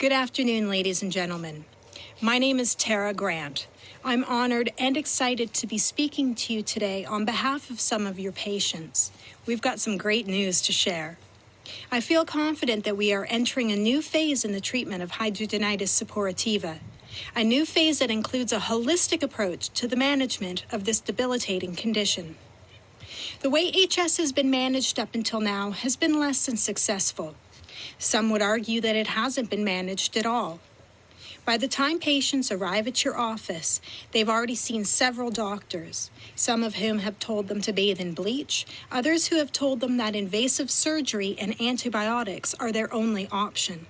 Good afternoon, ladies and gentlemen. My name is Tara Grant. I'm honored and excited to be speaking to you today on behalf of some of your patients. We've got some great news to share. I feel confident that we are entering a new phase in the treatment of hidradenitis suppurativa, a new phase that includes a holistic approach to the management of this debilitating condition. The way HS has been managed up until now has been less than successful. Some would argue that it hasn't been managed at all. By the time patients arrive at your office, they've already seen several doctors, some of whom have told them to bathe in bleach, others who have told them that invasive surgery and antibiotics are their only option.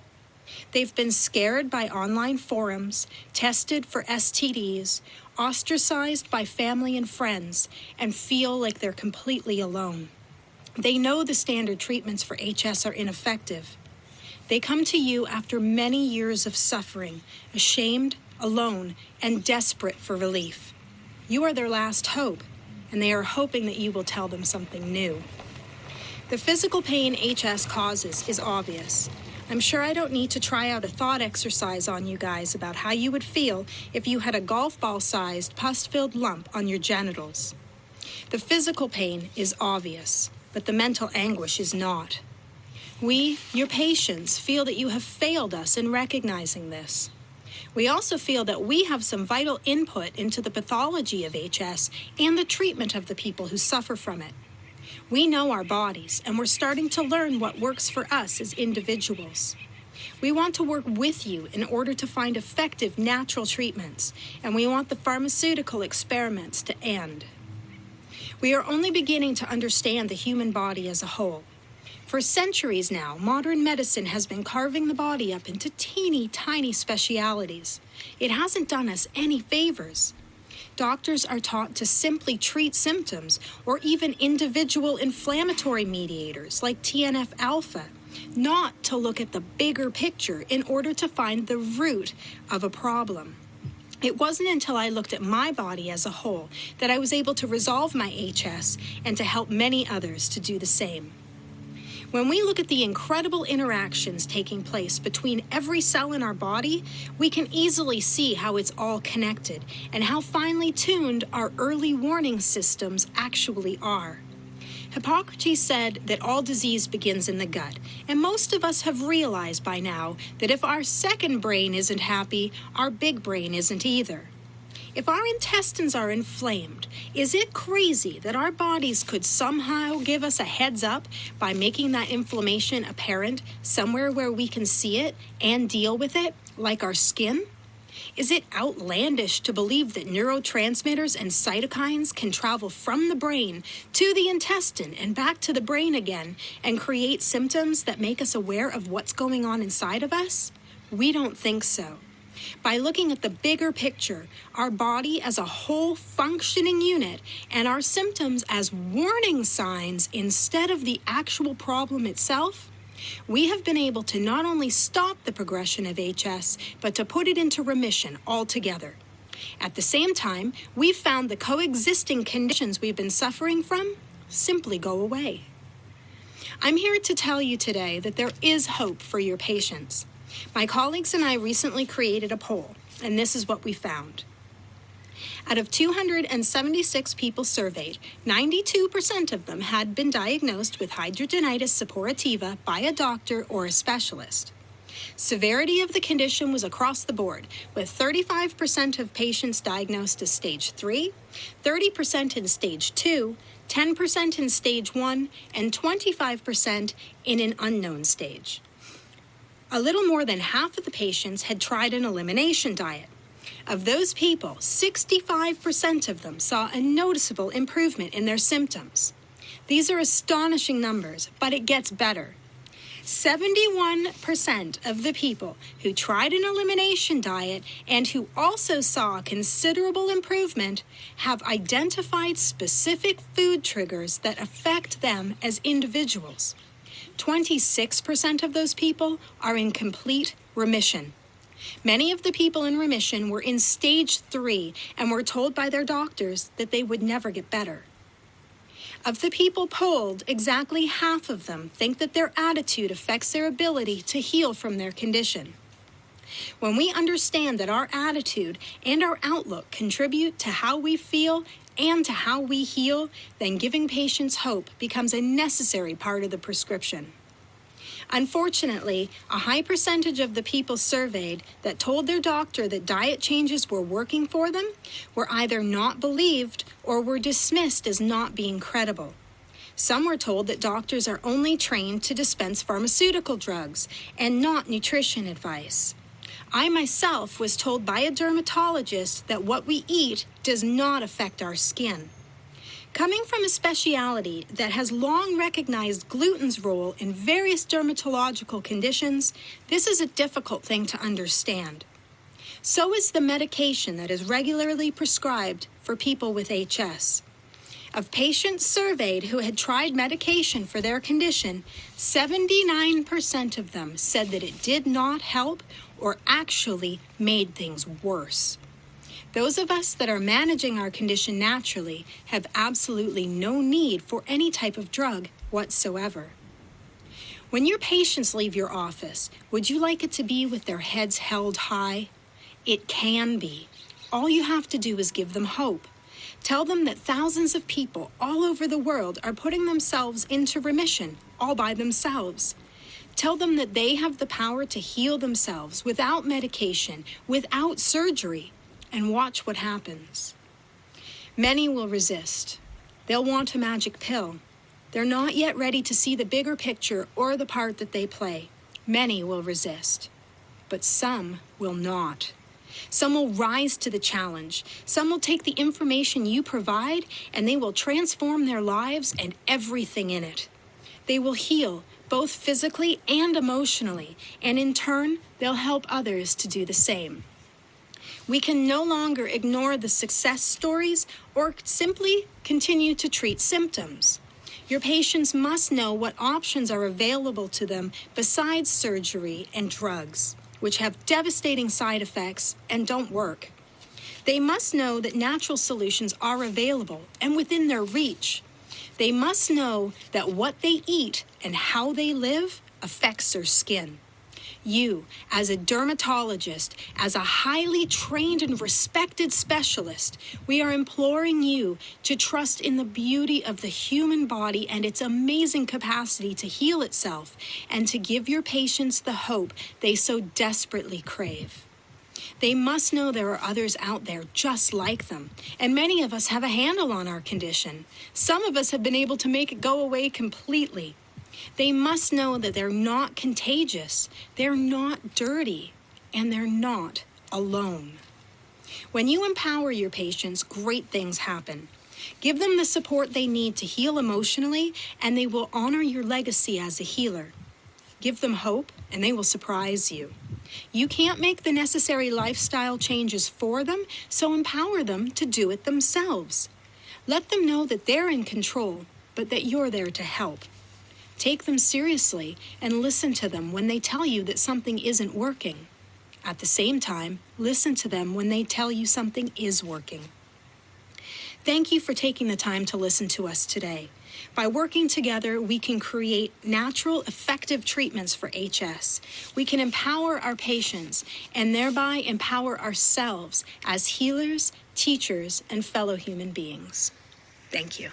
They've been scared by online forums, tested for STDs, ostracized by family and friends, and feel like they're completely alone. They know the standard treatments for HS are ineffective. They come to you after many years of suffering, ashamed, alone, and desperate for relief. You are their last hope, and they are hoping that you will tell them something new. The physical pain HS causes is obvious. I'm sure I don't need to try out a thought exercise on you guys about how you would feel if you had a golf ball-sized, pus-filled lump on your genitals. The physical pain is obvious, but the mental anguish is not. We, your patients, feel that you have failed us in recognizing this. We also feel that we have some vital input into the pathology of HS and the treatment of the people who suffer from it. We know our bodies, and we're starting to learn what works for us as individuals. We want to work with you in order to find effective natural treatments, and we want the pharmaceutical experiments to end. We are only beginning to understand the human body as a whole. For centuries now, modern medicine has been carving the body up into teeny tiny specialities. It hasn't done us any favors. Doctors are taught to simply treat symptoms or even individual inflammatory mediators like TNF-alpha, not to look at the bigger picture in order to find the root of a problem. It wasn't until I looked at my body as a whole that I was able to resolve my HS and to help many others to do the same. When we look at the incredible interactions taking place between every cell in our body, we can easily see how it's all connected and how finely tuned our early warning systems actually are. Hippocrates said that all disease begins in the gut, and most of us have realized by now that if our second brain isn't happy, our big brain isn't either. If our intestines are inflamed, is it crazy that our bodies could somehow give us a heads up by making that inflammation apparent somewhere where we can see it and deal with it, like our skin? Is it outlandish to believe that neurotransmitters and cytokines can travel from the brain to the intestine and back to the brain again and create symptoms that make us aware of what's going on inside of us? We don't think so. By looking at the bigger picture, our body as a whole functioning unit, and our symptoms as warning signs instead of the actual problem itself, we have been able to not only stop the progression of HS, but to put it into remission altogether. At the same time, we've found the coexisting conditions we've been suffering from simply go away. I'm here to tell you today that there is hope for your patients. My colleagues and I recently created a poll, and this is what we found. Out of 276 people surveyed, 92% of them had been diagnosed with hidradenitis suppurativa by a doctor or a specialist. Severity of the condition was across the board, with 35% of patients diagnosed as stage 3, 30% in stage 2, 10% in stage 1, and 25% in an unknown stage. A little more than half of the patients had tried an elimination diet. Of those people, 65% of them saw a noticeable improvement in their symptoms. These are astonishing numbers, but it gets better. 71% of the people who tried an elimination diet and who also saw considerable improvement have identified specific food triggers that affect them as individuals. 26% of those people are in complete remission. Many of the people in remission were in stage 3 and were told by their doctors that they would never get better. Of the people polled, exactly half of them think that their attitude affects their ability to heal from their condition. When we understand that our attitude and our outlook contribute to how we feel and to how we heal, then giving patients hope becomes a necessary part of the prescription. Unfortunately, a high percentage of the people surveyed that told their doctor that diet changes were working for them were either not believed or were dismissed as not being credible. Some were told that doctors are only trained to dispense pharmaceutical drugs and not nutrition advice. I myself was told by a dermatologist that what we eat does not affect our skin. Coming from a specialty that has long recognized gluten's role in various dermatological conditions, this is a difficult thing to understand. So is the medication that is regularly prescribed for people with HS. Of patients surveyed who had tried medication for their condition, 79% of them said that it did not help or actually made things worse. Those of us that are managing our condition naturally have absolutely no need for any type of drug whatsoever. When your patients leave your office, would you like it to be with their heads held high? It can be. All you have to do is give them hope. Tell them that thousands of people all over the world are putting themselves into remission all by themselves. Tell them that they have the power to heal themselves without medication, without surgery, and watch what happens. Many will resist. They'll want a magic pill. They're not yet ready to see the bigger picture or the part that they play. Many will resist, but some will not. Some will rise to the challenge. Some will take the information you provide and they will transform their lives and everything in it. They will heal both physically and emotionally, and in turn, they'll help others to do the same. We can no longer ignore the success stories or simply continue to treat symptoms. Your patients must know what options are available to them besides surgery and drugs, which have devastating side effects and don't work. They must know that natural solutions are available and within their reach. They must know that what they eat and how they live affects their skin. You, as a dermatologist, as a highly trained and respected specialist, we are imploring you to trust in the beauty of the human body and its amazing capacity to heal itself and to give your patients the hope they so desperately crave. They must know there are others out there just like them, and many of us have a handle on our condition. Some of us have been able to make it go away completely. They must know that they're not contagious, they're not dirty, and they're not alone. When you empower your patients, great things happen. Give them the support they need to heal emotionally, and they will honor your legacy as a healer. Give them hope, and they will surprise you. You can't make the necessary lifestyle changes for them, so empower them to do it themselves. Let them know that they're in control, but that you're there to help. Take them seriously and listen to them when they tell you that something isn't working. At the same time, listen to them when they tell you something is working. Thank you for taking the time to listen to us today. By working together, we can create natural, effective treatments for HS. We can empower our patients and thereby empower ourselves as healers, teachers, and fellow human beings. Thank you.